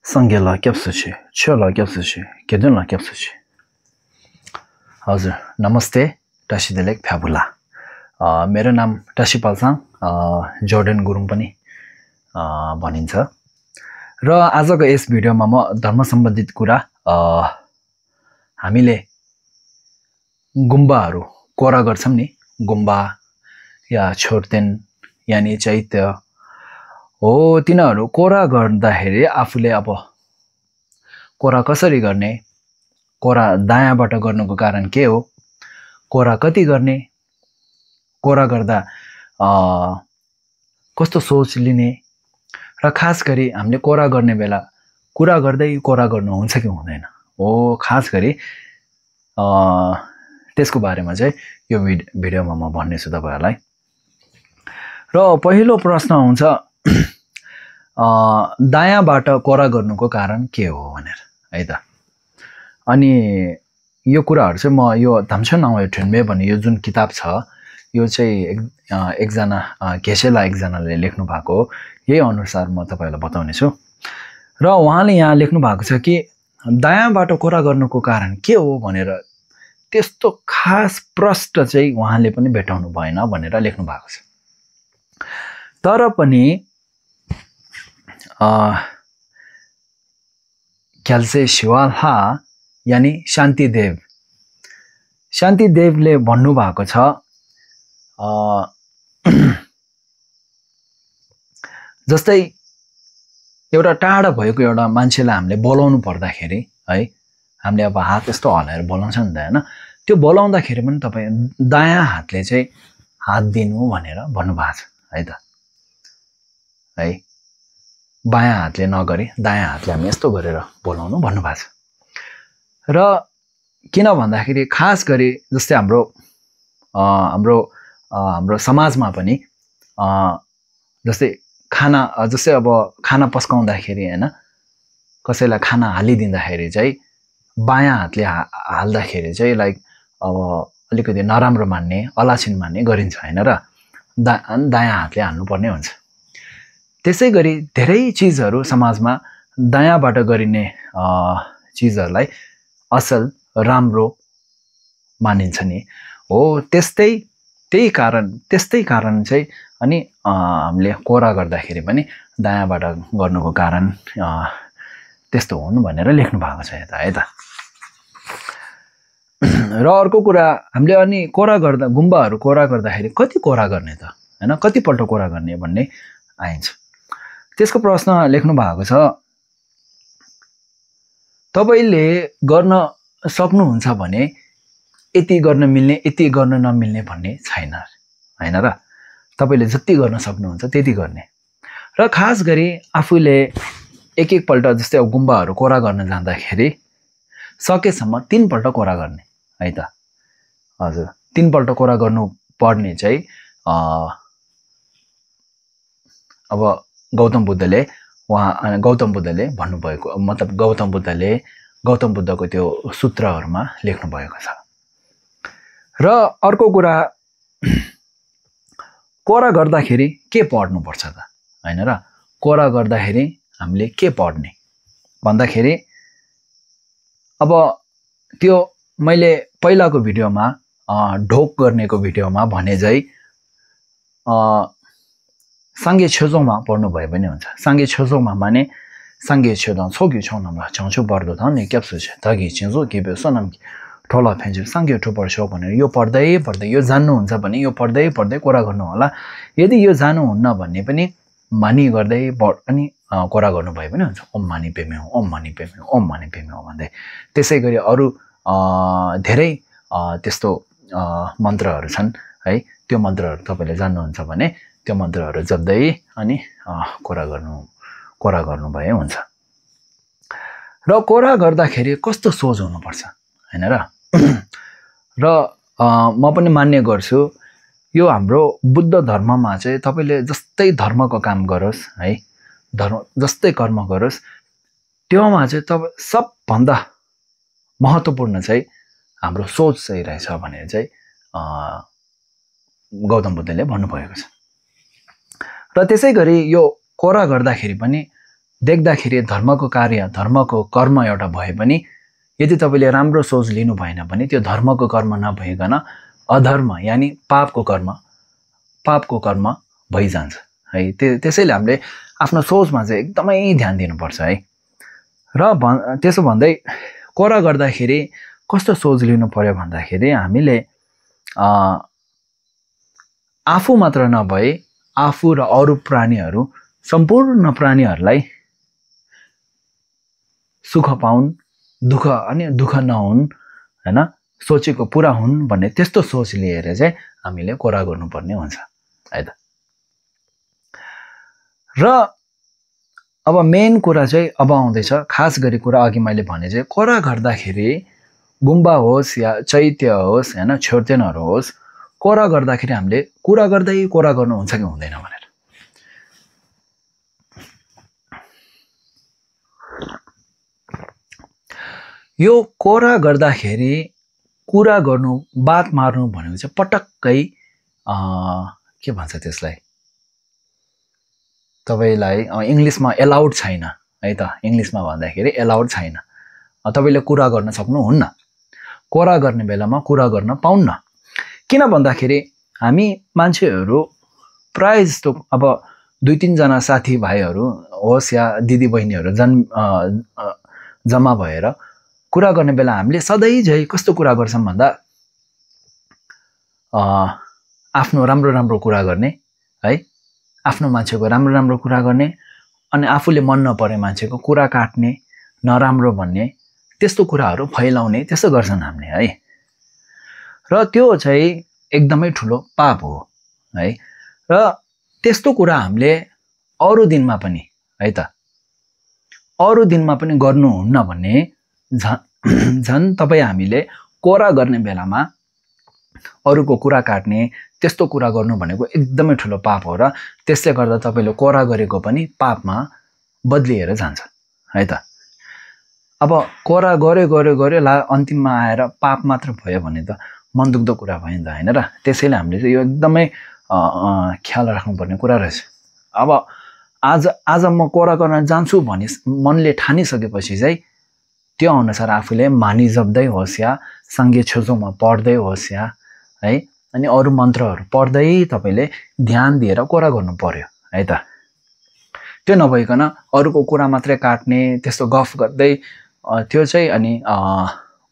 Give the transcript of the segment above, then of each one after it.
상계라 겹수치, 쳐라 겹수치, 게든라 겹수치. हजुर नमस्ते टासीदेलेक फ्याबुला मेरो नाम टासी पाल्साङ जोर्डन गुरुङ पनि भनिन्छ र आजको यस भिडियोमा म धर्म सम्बन्धित कुरा हामीले गुम्बाहरू कोरा गर्छौं नि गुम्बा या छोर्तेन यानी चैत्य हो तिनीहरू कोरा गर्दाखेरि आफूले अब कोरा कसरी गर्ने कोरा दायाँबाट गर्नुको कारण के हो कोरा कति गर्ने कोरा गर्दा कस्तो सोच लिने र खास गरी हामीले कोरा गर्ने बेला कुरा गर्दै कोरा गर्नु हुन्छ कि हुँदैन हो खास गरी त्यसको बारेमा चाहिँ यो भिडियोमा म भन्ने छु तपाईहरुलाई र पहिलो प्रश्न हुन्छ दायाँबाट कोरा गर्नुको कारण के हो भनेर है त अनि यो कुराहरु चाहिँ म यो धामछन् नावय ठुन्बे भन्ने यो जुन किताब छ यो चाहिँ एकजना घेसेला एकजनाले लेख्नु भएको हो यही अनुसार म तपाईहरुलाई बताउने छु र उहाँले यहाँ लेख्नु भएको छ कि दायाँबाट कोरा गर्नुको कारण के हो भनेर त्यस्तो खास प्रश्न चाहिँ उहाँले पनि भेटाउनु भएन भनेर लेख्नु भएको छ तर पनि क्याल्से शिवालहा यानी शान्तिदेवले भन्नु भएको छ जस्तै एउटा टाढा भएको एउटा मान्छेलाई हामीले बोलाउनु पर्दाखेरि है हामीले अब हात यस्तो हलाएर बोलाउँछ नि त हैन त्यो बोलाउँदाखेरि पनि तपाई दायाँ हातले चाहिँ हात दिनु भनेर भन्नु भएको छ है त है बायाँ हातले नगरी दायाँ हातले हामी यस्तो गरेर बोलाउनु भन्नु भएको छ र किन भन्दाखेरि खास गरी जस्तै हाम्रो समाजमा पनि जस्तै अब खाना पस्काउँदाखेरि हैन कसैलाई खाना हालिदिँदाखेरि चाहिँ बायाँ हातले हाल्दाखेरि चाहिँ लाइक अब अलिकति नराम्रो मान्ने अलाछिन मान्ने गरिन्छ हैन र दायाँ हातले हाल्नुपर्ने हुन्छ त्यसैगरी धेरै चीजहरु समाजमा दायाँबाट गरिने चीजहरुलाई असल राम्रो मानिन्छ नि हो त्यस्तै कारण चाहिँ अनि हामीले कोरा गर्दाखेरि पनि दायाँबाट गर्नुको कारण त्यस्तो हुनु भनेर लेख्नु भएको छ यता है त र अर्को कुरा हामीले अनि कोरा गर्दा गुम्बाहरु कोरा गर्दाखेरि कति कोरा गर्ने त हैन कति पल्ट कोरा गर्ने भन्ने आइन्छ त्यसको प्रश्न लेख्नु भएको छ तपाईले गर्न सक्नुहुन्छ भने यति गर्न मिल्ने यति गर्न नमिल्ने भन्ने छैन हैन र तपाईले जति गर्न सक्नुहुन्छ त्यति गर्ने र खास गरी आफूले एक पल्ट जस्तै अब गुम्बाहरु कोरा गर्न जाँदाखेरि सकेसम्म 3 पल्ट कोरा गर्ने है त हजुर 3 पल्ट कोरा गर्नु पर्ने चाहिँ अब गौतम बुद्धले भन्नुभएको मतलब गौतम बुद्धको त्यो सूत्रहरुमा लेख्नु भएको छ र अर्को कुरा कोरा गर्दाखेरि के पढ्नु पर्छ त हैन र कोरा गर्दाखेरि हामीले के पढ्ने भन्दाखेरि अब त्यो मैले पहिलाको भिडियोमा ढोक गर्नेको भिडियोमा भने चाहिँ सांगे छेजोमा पढ्नु भए पनि हुन्छ सांगे छेजोमा माने सांगे छेदो छोग्यु छौनमा छौछु बर्दो थाने क्याप्सु छ तगी छिजो के बेसनम ठोला फेन्ज सांगे ठोपर छौ भनेर यो पढ्दै यो जान्नु हुन्छ भने यो पढ्दै कोरा गर्नु होला यदि यो जानु हुन्न भन्ने पनि मानी गर्दै अनि कोरा गर्नु भए पनि हुन्छ ओम मानी पेमे भन्दै त्यसैगरी अरु धेरै त्यस्तो मन्त्रहरु छन् है त्यो मन्त्रहरु तपाईले जान्नुहुन्छ भने त्यो मन्त्रहरु जप्दै अनि कोरा गर्नु भए हुन्छ र कोरा गर्दाखेरि कस्तो सोच हुनुपर्छ हैन र र म पनि मान्ने गर्छु यो हाम्रो बुद्ध धर्ममा चाहिँ तपाईले जस्तै धर्मको काम गरोस् है जस्तै कर्म गरोस् त्योमा चाहिँ तपाईं सबभन्दा महत्त्वपूर्ण चाहिँ हाम्रो सोच चाहिँ रहेछ भनेर चाहिँ गौतम बुद्धले भन्नुभएको छ र त्यसैगरी यो कोरा गर्दाखेरि पनि देख्दाखेरि धर्मको कार्य धर्मको कर्म एउटा भए पनि यदि तपाईँले राम्रो सोच लिनु भएन भने त्यो धर्मको कर्म नभइकन अधर्म यानि पापको कर्म भइजान्छ है। त्यसैले हामीले आफ्नो सोचमा चाहिँ एकदमै ध्यान दिनुपर्छ है। र त्यसो भन्दै कोरा गर्दाखेरि कस्तो सोच लिनु पर्यो भन्दाखेरि हामीले आफू मात्र नभए आफू र अरू प्राणीहरू सम्पूर्ण प्राणीहरूलाई सुख पाउन्, दुःख नहुन् हैन, सोचेको पुरा हुन् भन्ने त्यस्तो सोच लिएर चाहिँ हामीले कोरा गर्नुपर्ने हुन्छ है त। र अब मेन कुरा चाहिँ अब आउँदैछ, खास गरी कुरा अघि मैले भने चाहिँ कोरा गर्दाखेरि गुम्बा होस् या चैत्य होस् हैन, छोर्तेनहरू होस्, कोरा गर्दाखेरि हामीले कुरा गर्दै कोरा गर्नुहुन्छ कि हुँदैन भनेर। यो कोरा गर्दाखेरि कुरा गर्नु, बात मार्नु भनेको चाहिँ पटक्कै के भन्छ त्यसलाई, तपाईलाई इंग्लिशमा एलाउड छैन है त। इंग्लिशमा भन्दाखेरि एलाउड छैन, तपाईले कुरा गर्न सक्नुहुन्न, कोरा गर्ने बेलामा कुरा गर्न पाउन्न। किन भन्दाखेरि हामी मान्छेहरू प्राय जस्तो अब 2-3 जना साथीभाइहरू होस् या दिदीबहिनीहरू जम्मा भएर कुरा गर्ने बेला हामीले सधैँ झै कस्तो कुरा गर्छौं भन्दा आफ्नो राम्रो कुरा गर्ने है, आफ्नो मान्छेको राम्रो कुरा गर्ने, अनि आफूले मन नपरे मान्छेको कुरा काट्ने, नराम्रो भन्ने, त्यस्तो कुराहरू फैलाउने, त्यस्तो गर्छन् हामीले है। र त्यो चाहिँ एकदमै ठुलो पाप हो है। र त्यस्तो कुरा हामीले अरू दिनमा पनि है त, अरू दिनमा पनि गर्नुहुन्न भन्ने झन् तपाई हामीले कोरा गर्ने बेलामा अरूको कुरा काट्ने, त्यस्तो कुरा गर्नु भनेको एकदमै ठुलो पाप हो। र त्यसले गर्दा तपाईले कोरा गरेको पनि पापमा बदलिएर जान्छ है त। अब कोरा गरे ला अन्तिममा आएर पाप मात्र भयो भने त मन दुख्दो कुरा भयो नि त हैन र। त्यसैले हामीले चाहिँ यो एकदमै ख्याल राख्नुपर्ने कुरा रहेछ। अब आज म कोरा गर्न जान्छु भनी मनले ठानिसकेपछि चाहिँ त्यो अनुसार आफूले मानी जप्दै होस् या सांगे छोजोमा पढ्दै होस् या है, अनि अरू मन्त्रहरू पढ्दै तपाईले ध्यान दिएर कोरा गर्नु पर्यो है त। त्यो नभइकन अरूको कुरा मात्रै काट्ने, त्यस्तो गफ गर्दै त्यो चाहिँ अनि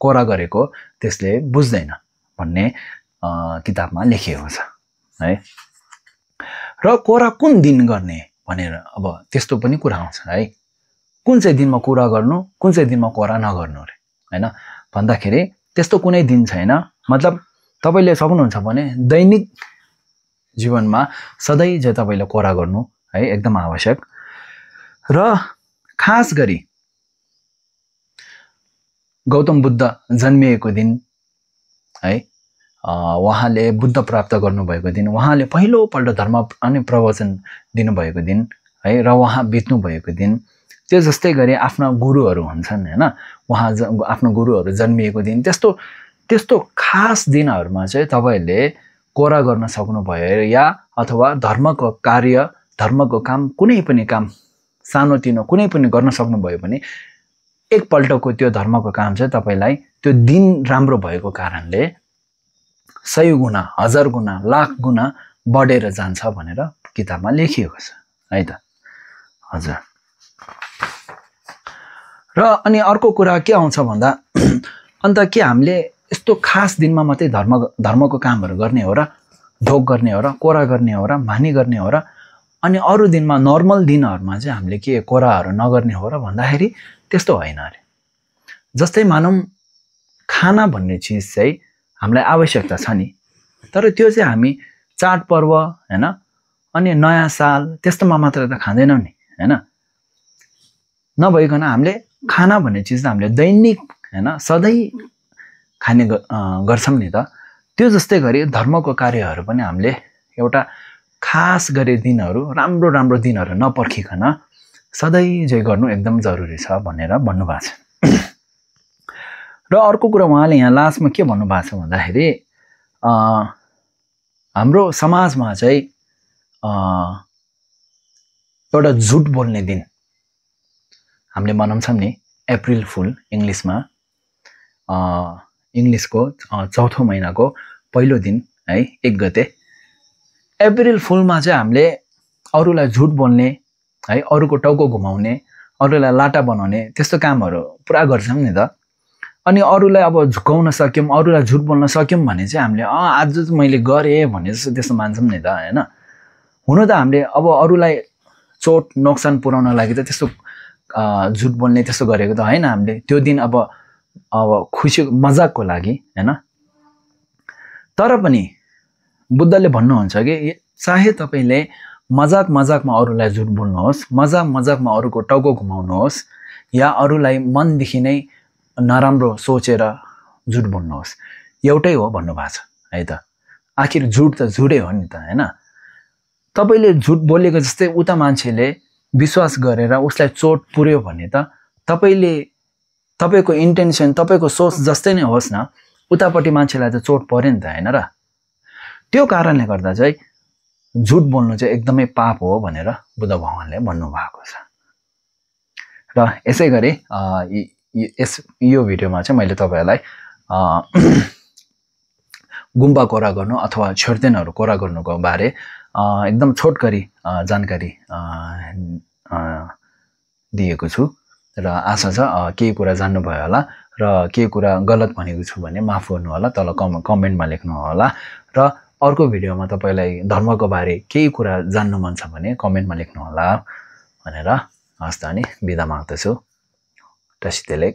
कोरा गरेको त्यसले बुझ्दैन भन्ने किताबमा लेखिएको छ है। र कोरा कुन दिन गर्ने भनेर अब त्यस्तो पनि कुरा आउँछ है। कुन चाहिँ दिनमा कुरा गर्नु, कुन चाहिँ दिनमा कोरा नगर्नु रे हैन भन्दाखेरि त्यस्तो कुनै दिन छैन। मतलब तपाईले सक्नुहुन्छ भने दैनिक जीवनमा सधैँ चाहिँ तपाईले कोरा गर्नु है एकदम आवश्यक। र खास गरी गौतम बुद्ध जन्मिएको दिन है, उहाँले बुद्ध प्राप्त गर्नुभएको दिन, उहाँले पहिलो पल्ट धर्म अनि प्रवचन दिनुभएको दिन है, र उहाँ बित्नु भएको दिन, त्यो जस्तै गरी आफ्ना गुरुहरू हुन्छन् हैन, उहाँ आफ्नो गुरुहरू जन्मिएको दिन, त्यस्तो खास दिनहरुमा चाहिँ तपाईले कोरा गर्न सक्नु भयो या अथवा धर्मको कार्य, धर्मको काम, कुनै पनि काम सानोतिनो कुनै पनि गर्न सक्नु भयो भने एकपल्टको त्यो धर्मको काम चाहिँ तपाईलाई त्यो दिन राम्रो भएको कारणले 100 गुना, 1000 गुना, लाख गुना बढेर जान्छ भनेर किताबमा लेखिएको छ है त। हजुर। र अनि अर्को कुरा के आउँछ भन्दा अन्त के हामीले यस्तो खास दिनमा मात्रै धर्मको कामहरू गर्ने हो र, ढोक गर्ने हो र, कोरा गर्ने हो र, मानी गर्ने हो र, अनि अरू दिनमा नर्मल दिनहरुमा चाहिँ हामीले के कोराहरू नगर्ने हो र भन्दाखेरि त्यस्तो होइन अरे। जस्तै मानौं खाना भन्ने चीज चाहिँ हामीलाई आवश्यकता छ नि, तर त्यो चाहिँ हामी चाडपर्व हैन अनि नयाँ साल त्यस्तोमा मात्र त खाँदैनौं नि हैन। नभइकन हामीले खाना भन्ने चीज त हामीले दैनिक हैन सधैँ खाने गर्छौं नि त। त्यो जस्तै गरी धर्मको कार्यहरू पनि हामीले एउटा खास गरी दिनहरू, राम्रो दिनहरू नपर्खिकन सधैँ चाहिँ गर्नु एकदम जरुरी छ भनेर भन्नुभएको छ। र अर्को कुरा उहाँले यहाँ लास्टमा के भन्नुभएको छ भन्दाखेरि हाम्रो समाजमा चाहिँ एउटा झुट बोल्ने दिन हामीले मनाउँछौँ नि अप्रिल फुल इंग्लिशमा इंग्लिशको चौथो महिनाको पहिलो दिन है 1 गते अप्रिल फुलमा चाहिँ हामीले अरूलाई झुट बोल्ने है अरूको टाउको घुमाउने अरूलाई लाटा बनाउने त्यस्तो कामहरु पुरा गर्छौं नि त अनि अरूलाई अब झुकाउन सक्यौं अरूलाई झुट बोल्न सक्यौं भने चाहिँ हामीले आज चाहिँ मैले गरे भने जस्तो त्यस्तो मान्छौं नि त हैन हुन त हामीले अब अरूलाई चोट नोक्सान पुर्याउन लागि त त्यस्तो झुट बोल्ने त्यस्तो गरेको त हैन हामीले त्यो दिन अब खुशी मजाकको लागि हैन तर पनि बुद्धले भन्नुहुन्छ कि चाहे तपाईले मजाकमा अरूलाई झुट बोल्नुहोस् मजाकमा अरूको टाउको घुमाउनुहोस् या अरूलाई मनदेखि नै नराम्रो सोचेर झुट बोल्नुहोस् एउटै हो भन्नुभएको छ है त आखिर झुट त झुटै हो नि त हैन तपाईले झुट बोलेको जस्तै उता मान्छेले विश्वास गरेर उसलाई चोट पुर्यो भने त तपाईको इन्टेन्सन तपाईको सोच जस्तै नै होस् न उतापट्टि मान्छेलाई त चोट पर्यो नि त हैन र त्यो कारणले गर्दा चाहिँ झुट बोल्नु चाहिँ एकदमै पाप हो भनेर बुद्ध भगवानले भन्नु भएको छ र यसैगरी यो भिडियोमा चाहिँ मैले तपाईहरुलाई गुम्बा कोरा गर्नु अथवा छोर्तेनहरु कोरा गर्नुको बारे एकदम छोटकरी जानकारी दिएको छु र आशा छ केही कुरा जान्नु भयो होला र केही कुरा गलत भनेको छु भने माफ गर्नु होला तल कमेन्टमा लेख्नु होला र अर्को भिडियोमा तपाईलाई धर्मको बारे केही कुरा जान्नु मन छ भने कमेन्टमा लेख्नु होला भनेर हस्त अनि बिदा माग्दछु तसितेले